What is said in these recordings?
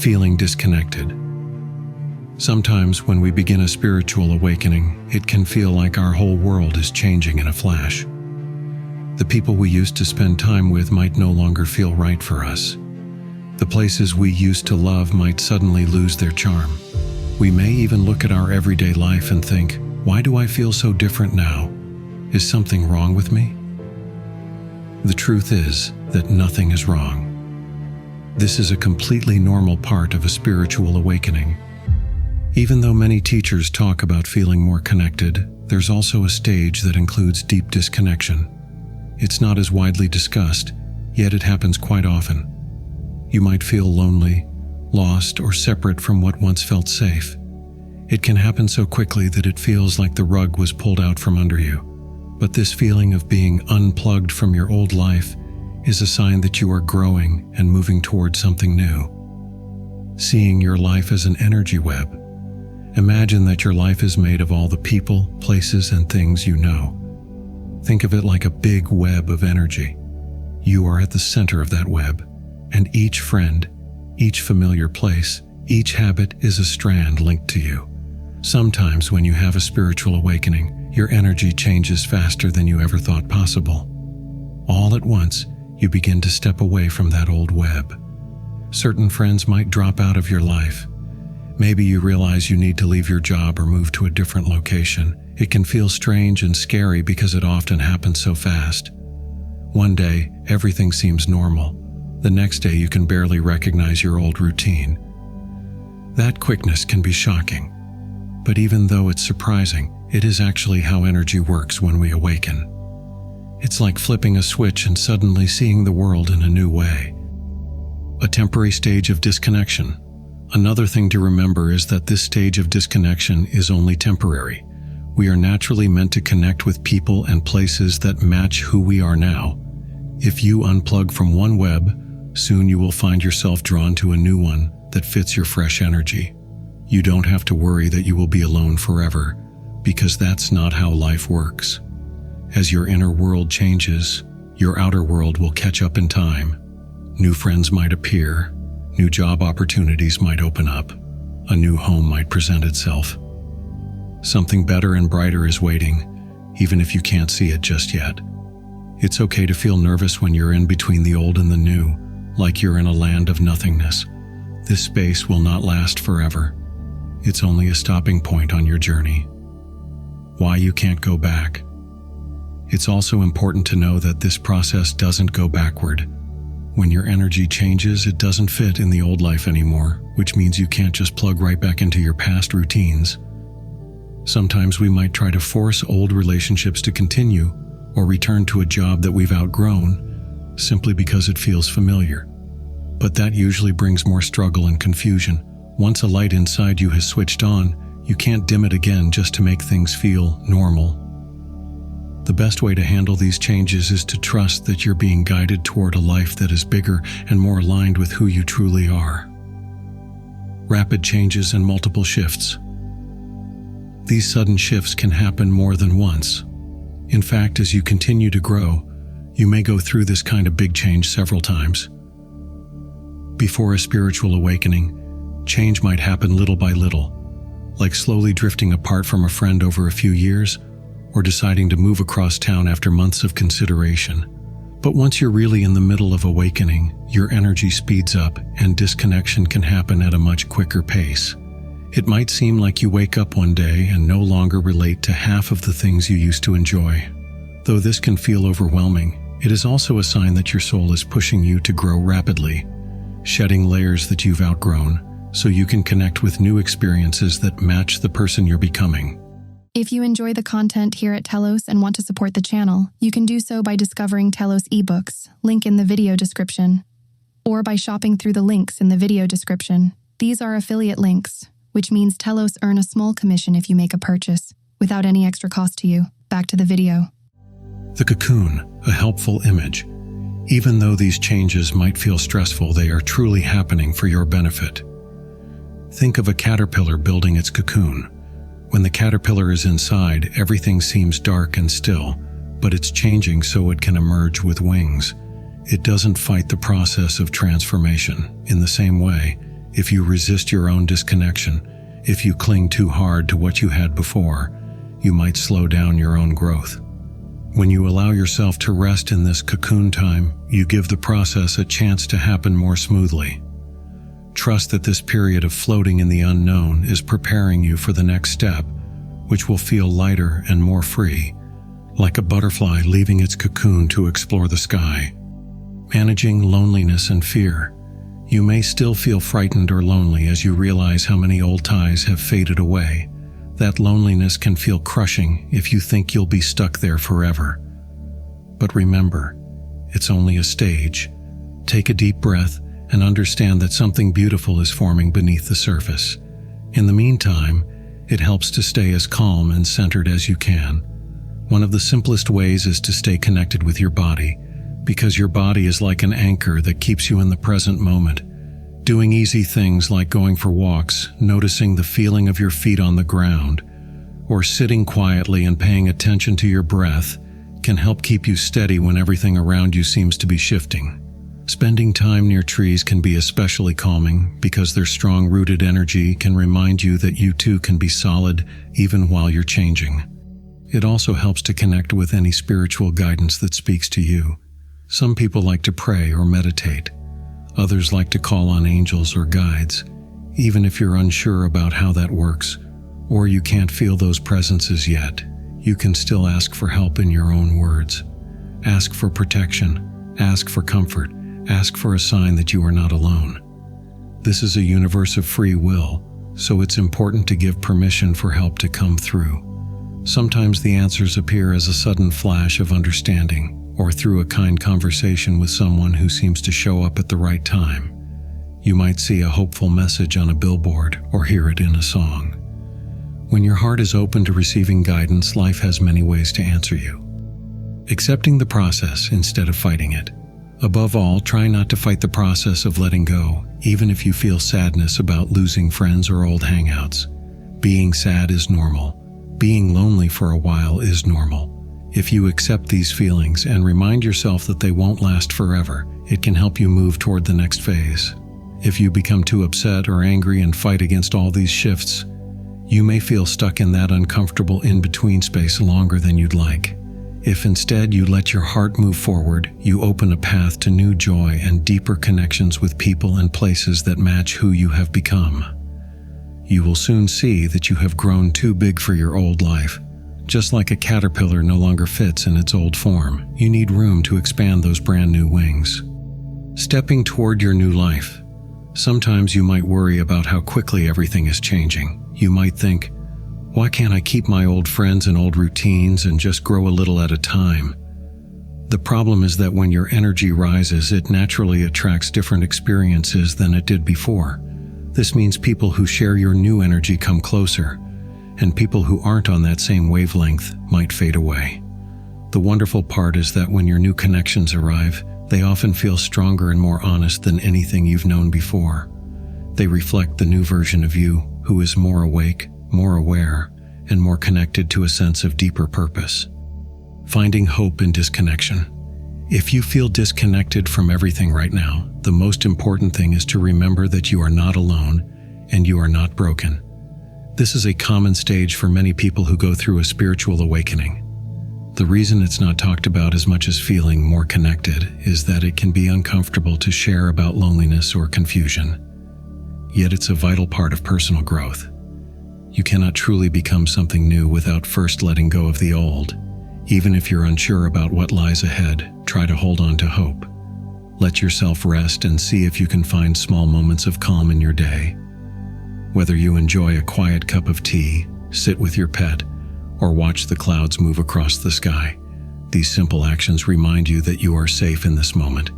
feeling disconnected. Sometimes when we begin a spiritual awakening, it can feel like our whole world is changing in a flash. The people we used to spend time with might no longer feel right for us. The places we used to love might suddenly lose their charm. We may even look at our everyday life and think, why do I feel so different now? Is something wrong with me? The truth is that nothing is wrong. This is a completely normal part of a spiritual awakening. Even though many teachers talk about feeling more connected, there's also a stage that includes deep disconnection. It's not as widely discussed, yet it happens quite often. You might feel lonely, lost, or separate from what once felt safe. It can happen so quickly that it feels like the rug was pulled out from under you. But this feeling of being unplugged from your old life is a sign that you are growing and moving towards something new. Seeing your life as an energy web. Imagine that your life is made of all the people, places, and things you know. Think of it like a big web of energy. You are at the center of that web, and each friend, each familiar place, each habit is a strand linked to you. Sometimes when you have a spiritual awakening, your energy changes faster than you ever thought possible. All at once, you begin to step away from that old web. Certain friends might drop out of your life. Maybe you realize you need to leave your job or move to a different location. It can feel strange and scary because it often happens so fast. One day, everything seems normal. The next day, you can barely recognize your old routine. That quickness can be shocking. But even though it's surprising, it is actually how energy works when we awaken. It's like flipping a switch and suddenly seeing the world in a new way. A temporary stage of disconnection. Another thing to remember is that this stage of disconnection is only temporary. We are naturally meant to connect with people and places that match who we are now. If you unplug from one web, soon you will find yourself drawn to a new one that fits your fresh energy. You don't have to worry that you will be alone forever, because that's not how life works. As your inner world changes, your outer world will catch up in time. New friends might appear, new job opportunities might open up, a new home might present itself. Something better and brighter is waiting, even if you can't see it just yet. It's okay to feel nervous when you're in between the old and the new, like you're in a land of nothingness. This space will not last forever. It's only a stopping point on your journey. Why you can't go back. It's also important to know that this process doesn't go backward. When your energy changes, it doesn't fit in the old life anymore, which means you can't just plug right back into your past routines. Sometimes we might try to force old relationships to continue or return to a job that we've outgrown simply because it feels familiar. But that usually brings more struggle and confusion. Once a light inside you has switched on, you can't dim it again just to make things feel normal. The best way to handle these changes is to trust that you're being guided toward a life that is bigger and more aligned with who you truly are. Rapid changes and multiple shifts. These sudden shifts can happen more than once. In fact, as you continue to grow, you may go through this kind of big change several times. Before a spiritual awakening, change might happen little by little, like slowly drifting apart from a friend over a few years, or deciding to move across town after months of consideration. But once you're really in the middle of awakening, your energy speeds up and disconnection can happen at a much quicker pace. It might seem like you wake up one day and no longer relate to half of the things you used to enjoy. Though this can feel overwhelming, it is also a sign that your soul is pushing you to grow rapidly, shedding layers that you've outgrown, so you can connect with new experiences that match the person you're becoming. If you enjoy the content here at Telos and want to support the channel, you can do so by discovering Telos ebooks, link in the video description, or by shopping through the links in the video description. These are affiliate links, which means Telos earn a small commission if you make a purchase, without any extra cost to you. Back to the video. The cocoon, a helpful image. Even though these changes might feel stressful, they are truly happening for your benefit. Think of a caterpillar building its cocoon. When the caterpillar is inside, everything seems dark and still, but it's changing so it can emerge with wings. It doesn't fight the process of transformation. In the same way, If you resist your own disconnection, if you cling too hard to what you had before, you might slow down your own growth. When you allow yourself to rest in this cocoon time, you give the process a chance to happen more smoothly. Trust that this period of floating in the unknown is preparing you for the next step, which will feel lighter and more free, like a butterfly leaving its cocoon to explore the sky. Managing loneliness and fear. You may still feel frightened or lonely as you realize how many old ties have faded away. That loneliness can feel crushing if you think you'll be stuck there forever. But remember, it's only a stage. Take a deep breath and understand that something beautiful is forming beneath the surface. In the meantime, it helps to stay as calm and centered as you can. One of the simplest ways is to stay connected with your body, because your body is like an anchor that keeps you in the present moment. Doing easy things like going for walks, noticing the feeling of your feet on the ground, or sitting quietly and paying attention to your breath can help keep you steady when everything around you seems to be shifting. Spending time near trees can be especially calming because their strong-rooted energy can remind you that you too can be solid even while you're changing. It also helps to connect with any spiritual guidance that speaks to you. Some people like to pray or meditate. Others like to call on angels or guides. Even if you're unsure about how that works, or you can't feel those presences yet, you can still ask for help in your own words. Ask for protection. Ask for comfort. Ask for a sign that you are not alone. This is a universe of free will, so it's important to give permission for help to come through. Sometimes the answers appear as a sudden flash of understanding, or through a kind conversation with someone who seems to show up at the right time. You might see a hopeful message on a billboard or hear it in a song. When your heart is open to receiving guidance, life has many ways to answer you. Accepting the process instead of fighting it. Above all, try not to fight the process of letting go, even if you feel sadness about losing friends or old hangouts. Being sad is normal. Being lonely for a while is normal. If you accept these feelings and remind yourself that they won't last forever, it can help you move toward the next phase. If you become too upset or angry and fight against all these shifts, you may feel stuck in that uncomfortable in-between space longer than you'd like. If instead you let your heart move forward, you open a path to new joy and deeper connections with people and places that match who you have become. You will soon see that you have grown too big for your old life. Just like a caterpillar no longer fits in its old form, you need room to expand those brand new wings. Stepping toward your new life. Sometimes you might worry about how quickly everything is changing. You might think, why can't I keep my old friends and old routines and just grow a little at a time? The problem is that when your energy rises, it naturally attracts different experiences than it did before. This means people who share your new energy come closer, and people who aren't on that same wavelength might fade away. The wonderful part is that when your new connections arrive, they often feel stronger and more honest than anything you've known before. They reflect the new version of you, who is more awake, more aware, and more connected to a sense of deeper purpose. Finding hope in disconnection. If you feel disconnected from everything right now, the most important thing is to remember that you are not alone and you are not broken. This is a common stage for many people who go through a spiritual awakening. The reason it's not talked about as much as feeling more connected is that it can be uncomfortable to share about loneliness or confusion. Yet it's a vital part of personal growth. You cannot truly become something new without first letting go of the old. Even if you're unsure about what lies ahead, try to hold on to hope. Let yourself rest and see if you can find small moments of calm in your day. Whether you enjoy a quiet cup of tea, sit with your pet, or watch the clouds move across the sky, these simple actions remind you that you are safe in this moment.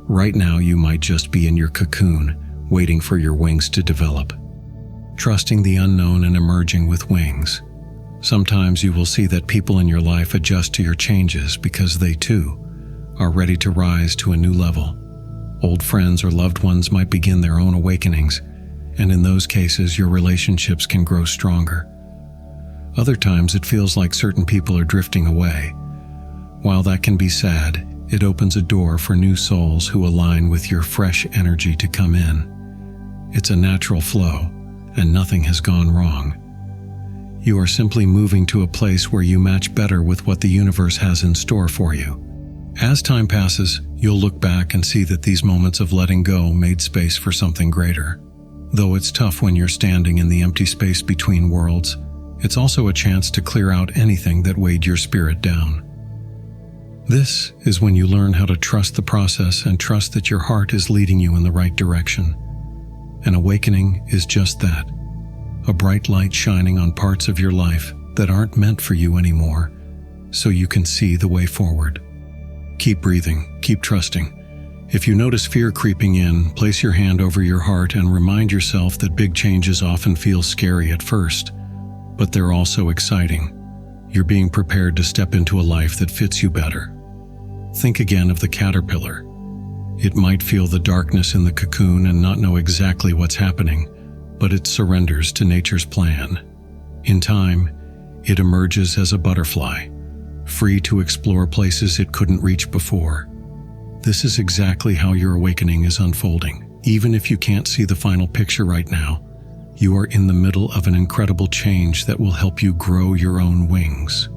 Right now, you might just be in your cocoon, waiting for your wings to develop. Trusting the unknown and emerging with wings. Sometimes you will see that people in your life adjust to your changes because they too are ready to rise to a new level. Old friends or loved ones might begin their own awakenings, and in those cases your relationships can grow stronger. Other times it feels like certain people are drifting away. While that can be sad, it opens a door for new souls who align with your fresh energy to come in. It's a natural flow, and nothing has gone wrong. You are simply moving to a place where you match better with what the universe has in store for you. As time passes, you'll look back and see that these moments of letting go made space for something greater. Though it's tough when you're standing in the empty space between worlds, it's also a chance to clear out anything that weighed your spirit down. This is when you learn how to trust the process and trust that your heart is leading you in the right direction. An awakening is just that, a bright light shining on parts of your life that aren't meant for you anymore, so you can see the way forward. Keep breathing, keep trusting. If you notice fear creeping in, place your hand over your heart and remind yourself that big changes often feel scary at first, but they're also exciting. You're being prepared to step into a life that fits you better. Think again of the caterpillar. It might feel the darkness in the cocoon and not know exactly what's happening, but it surrenders to nature's plan. In time, it emerges as a butterfly, free to explore places it couldn't reach before. This is exactly how your awakening is unfolding. Even if you can't see the final picture right now, you are in the middle of an incredible change that will help you grow your own wings.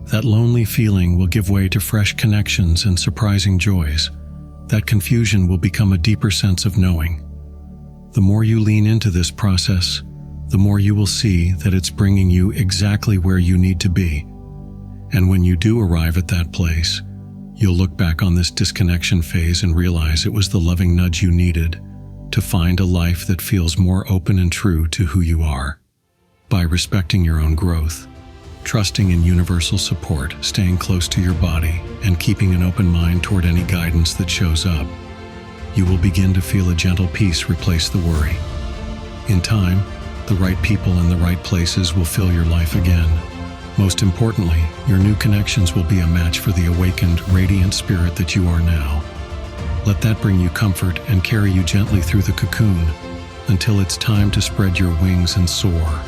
That lonely feeling will give way to fresh connections and surprising joys. That confusion will become a deeper sense of knowing. The more you lean into this process, the more you will see that it's bringing you exactly where you need to be. And when you do arrive at that place, you'll look back on this disconnection phase and realize it was the loving nudge you needed to find a life that feels more open and true to who you are. By respecting your own growth, trusting in universal support, staying close to your body, and keeping an open mind toward any guidance that shows up, you will begin to feel a gentle peace replace the worry. In time, the right people in the right places will fill your life again. Most importantly, your new connections will be a match for the awakened, radiant spirit that you are now. Let that bring you comfort and carry you gently through the cocoon until it's time to spread your wings and soar.